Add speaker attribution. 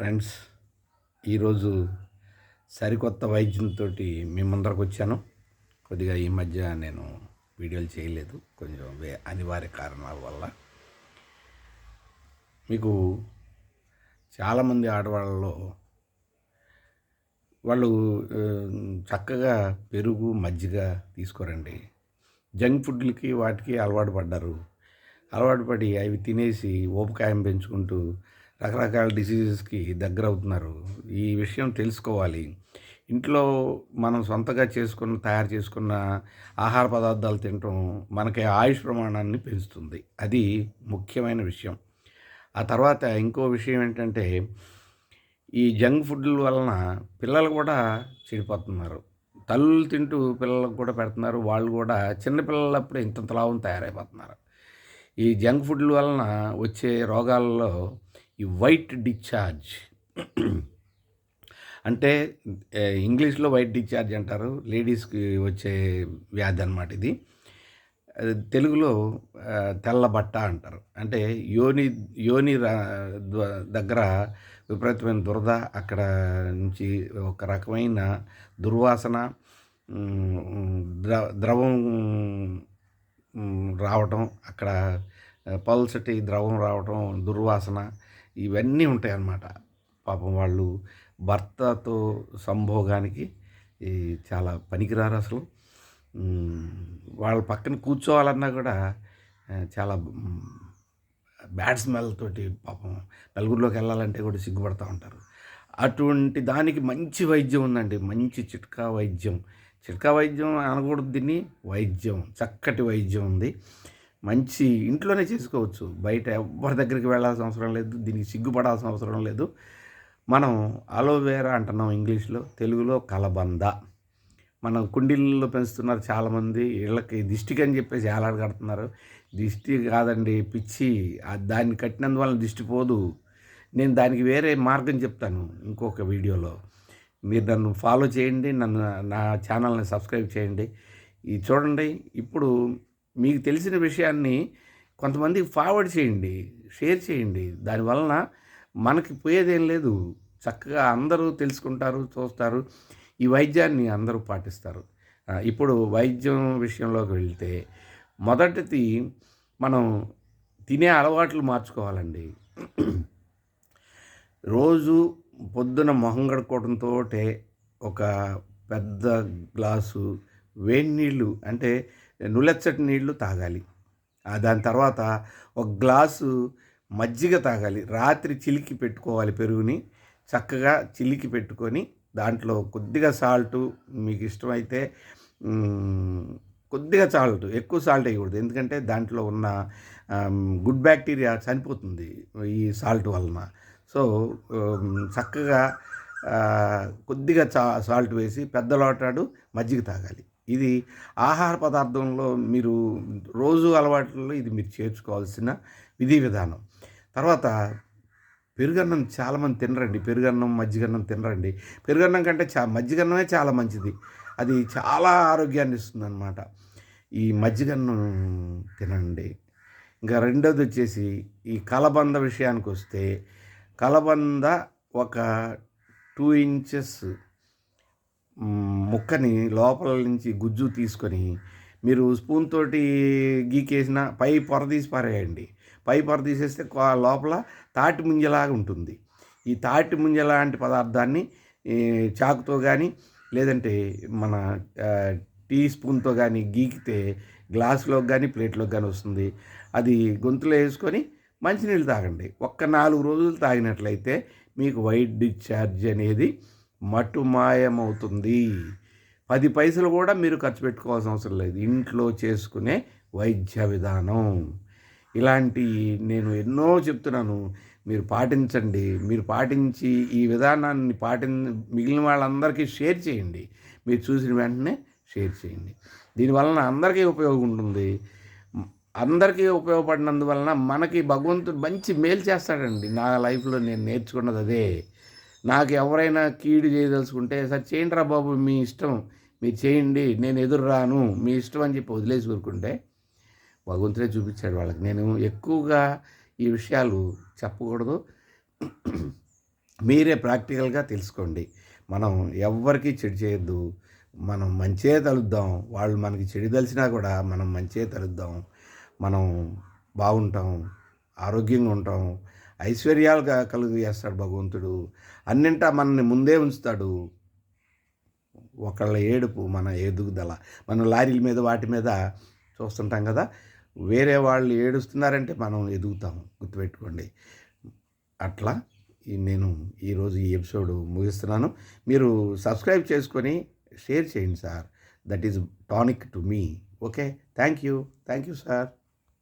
Speaker 1: Friends, ఈరోజు సరికొత్త వైద్యంతో మీ ముందరకు వచ్చాను. కొద్దిగా ఈ మధ్య నేను వీడియోలు చేయలేదు, కొంచెం అనివార్య కారణాల వల్ల. మీకు చాలామంది ఆడవాళ్ళలో వాళ్ళు చక్కగా పెరుగు మజ్జిగ తీసుకోరండి. జంక్ ఫుడ్లకి వాటికి అలవాటు పడ్డారు. అలవాటు పడి అవి తినేసి ఊబకాయం పెంచుకుంటూ రకరకాల డిసీజెస్కి దగ్గర అవుతున్నారు. ఈ విషయం తెలుసుకోవాలి. ఇంట్లో మనం సొంతగా తయారు చేసుకున్న ఆహార పదార్థాలు తినటం మనకి ఆయుష్ ప్రమాణాన్ని పెంచుతుంది. అది ముఖ్యమైన విషయం. ఆ తర్వాత ఇంకో విషయం ఏంటంటే, ఈ జంక్ ఫుడ్ల వలన పిల్లలు కూడా చెడిపోతున్నారు. తల్లులు తింటూ పిల్లలకు కూడా పెడుతున్నారు. వాళ్ళు కూడా చిన్న పిల్లలప్పుడే ఇంతంత లావున తయారైపోతున్నారు. ఈ జంక్ ఫుడ్ల వలన వచ్చే రోగాల్లో ఈ వైట్ డిశ్చార్జ్ అంటే ఇంగ్లీష్లో వైట్ డిశ్చార్జ్ అంటారు. లేడీస్కి వచ్చే వ్యాధి అన్నమాట ఇది. తెలుగులో తెల్ల బట్ట అంటారు. అంటే యోని యోని దగ్గర విపరీతమైన దురద, అక్కడ నుంచి ఒక రకమైన దుర్వాసన, ద్రవం రావటం, అక్కడ పల్సటి ద్రవం రావటం, దుర్వాసన, ఇవన్నీ ఉంటాయన్నమాట. పాపం వాళ్ళు భర్తతో సంభోగానికి చాలా పనికిరారు అసలు. వాళ్ళ పక్కన కూర్చోవాలన్నా కూడా చాలా బ్యాడ్ స్మెల్ తోటి పాపం నలుగురిలోకి వెళ్ళాలంటే కూడా సిగ్గుపడుతూ ఉంటారు. అటువంటి దానికి మంచి వైద్యం ఉందండి. మంచి చిట్కా వైద్యం. చిట్కా వైద్యం అనకూడదు దీన్ని, వైద్యం, చక్కటి వైద్యం ఉంది. మంచి ఇంట్లోనే చేసుకోవచ్చు. బయట ఎవరి దగ్గరికి వెళ్ళాల్సిన అవసరం లేదు. దీనికి సిగ్గుపడాల్సిన అవసరం లేదు. మనం అలోవేరా అంటున్నాం ఇంగ్లీష్లో, తెలుగులో కలబంద. మనం కుండీల్లో పెంచుతున్నారు చాలామంది. ఇళ్ళకి దిష్టికి అని చెప్పేసి ఏలాడ కడుతున్నారు. దిష్టి కాదండి, పిచ్చి. దాన్ని కట్టినందువల్ల దిష్టి పోదు. నేను దానికి వేరే మార్గం చెప్తాను ఇంకొక వీడియోలో. మీరు నన్ను ఫాలో చేయండి, నా ఛానల్ని సబ్స్క్రైబ్ చేయండి. ఇది చూడండి. ఇప్పుడు మీకు తెలిసిన విషయాన్ని కొంతమందికి ఫార్వర్డ్ చేయండి, షేర్ చేయండి. దానివలన మనకి పోయేదేం లేదు. చక్కగా అందరూ తెలుసుకుంటారు, చూస్తారు. ఈ వైద్యాన్ని అందరూ పాటిస్తారు. ఇప్పుడు వైద్యం విషయంలోకి వెళ్తే, మొదటిది మనం తినే అలవాట్లు మార్చుకోవాలండి. రోజు పొద్దున మొహం కడుక్కోవడంతో ఒక పెద్ద గ్లాసు వేడి నీళ్ళు, అంటే నులెచ్చటి నీళ్లు తాగాలి. దాని తర్వాత ఒక గ్లాసు మజ్జిగ తాగాలి. రాత్రి చిలికి పెట్టుకోవాలి. పెరుగుని చక్కగా చిలికి పెట్టుకొని దాంట్లో కొద్దిగా సాల్టు, మీకు ఇష్టమైతే కొద్దిగా సాల్ట్, ఎక్కువ సాల్ట్ వేయకూడదు. ఎందుకంటే దాంట్లో ఉన్న గుడ్ బ్యాక్టీరియా చనిపోతుంది ఈ సాల్ట్ వలన. సో చక్కగా కొద్దిగా సాల్ట్ వేసి పెద్ద లోటాడు మజ్జిగ తాగాలి. ఇది ఆహార పదార్థంలో మీరు రోజు అలవాట్లలో ఇది మీరు చేర్చుకోవాల్సిన విధి విధానం. తర్వాత పెరుగన్నం చాలామంది తినరండి. పెరుగన్నం, మజ్జిగన్నం తినరండి. పెరుగన్నం కంటే మజ్జిగన్నమే చాలా మంచిది. అది చాలా ఆరోగ్యాన్ని ఇస్తుంది అన్నమాట. ఈ మజ్జిగన్నం తినండి. ఇంకా రెండోది వచ్చేసి ఈ కలబంద విషయానికి వస్తే, కలబంద ఒక 2 ఇంచెస్ ముక్కని లోపల నుంచి గుజ్జు తీసుకొని మీరు స్పూన్ తోటి గీకేసిన పై పొర తీసి పారేయండి. పై పొర తీసేస్తే లోపల తాటి ముంజలాగా ఉంటుంది. ఈ తాటి ముంజ లాంటి పదార్థాన్ని చాకుతో కానీ, లేదంటే మన టీ స్పూన్తో కానీ గీకితే గ్లాసులోకి కానీ ప్లేట్లోకి కానీ వస్తుంది. అది గొంతులో వేసుకొని మంచినీళ్ళు తాగండి. 4 రోజులు తాగినట్లయితే మీకు వైట్ డిశ్చార్జ్ అనేది మటుమాయమవుతుంది. 10 పైసలు కూడా మీరు ఖర్చు పెట్టుకోవాల్సిన అవసరం లేదు. ఇంట్లో చేసుకునే వైద్య విధానం. ఇలాంటి నేను ఎన్నో చెప్తున్నాను, మీరు పాటించండి. మీరు పాటించి ఈ విధానాన్ని మిగిలిన వాళ్ళందరికీ షేర్ చేయండి. మీరు చూసిన వెంటనే షేర్ చేయండి. దీనివలన అందరికీ ఉపయోగం ఉంటుంది. అందరికీ ఉపయోగపడినందువలన మనకి భగవంతుడు మంచి మేలు చేస్తాడండి. నా లైఫ్లో నేను నేర్చుకున్నది అదే. నాకు ఎవరైనా కీడు చేయదలుచుకుంటే, సార్ చేయండి రా బాబు, మీ ఇష్టం, మీరు చేయండి, నేను ఎదురు రాను, మీ ఇష్టం అని చెప్పి వదిలేసి ఊరుకుంటే భగవంతుడే చూపించాడు వాళ్ళకి. నేను ఎక్కువగా ఈ విషయాలు చెప్పకూడదు. మీరే ప్రాక్టికల్‌గా తెలుసుకోండి. మనం ఎవ్వరికీ చెడు చేయొద్దు. మనం మంచే తలుద్దాం. వాళ్ళు మనకి చెడు తలిచినా కూడా మనం మంచే తలుద్దాం. మనం బాగుంటాం. ఆరోగ్యంగా ఉంటాం. ఐశ్వర్యాలుగా కలుగజేస్తాడు భగవంతుడు. అన్నింటా మనల్ని ముందే ఉంచుతాడు. ఒకళ్ళ ఏడుపు మన ఎదుగుదల. మనం లారీల మీద వాటి మీద చూస్తుంటాం కదా! వేరే వాళ్ళు ఏడుస్తున్నారంటే మనం ఎదుగుతాం. గుర్తుపెట్టుకోండి. అట్లా నేను ఈరోజు ఈ ఎపిసోడ్ ముగిస్తున్నాను. మీరు సబ్స్క్రైబ్ చేసుకొని షేర్ చేయండి sir. That is tonic to me. Okay. Thank you. Thank you sir.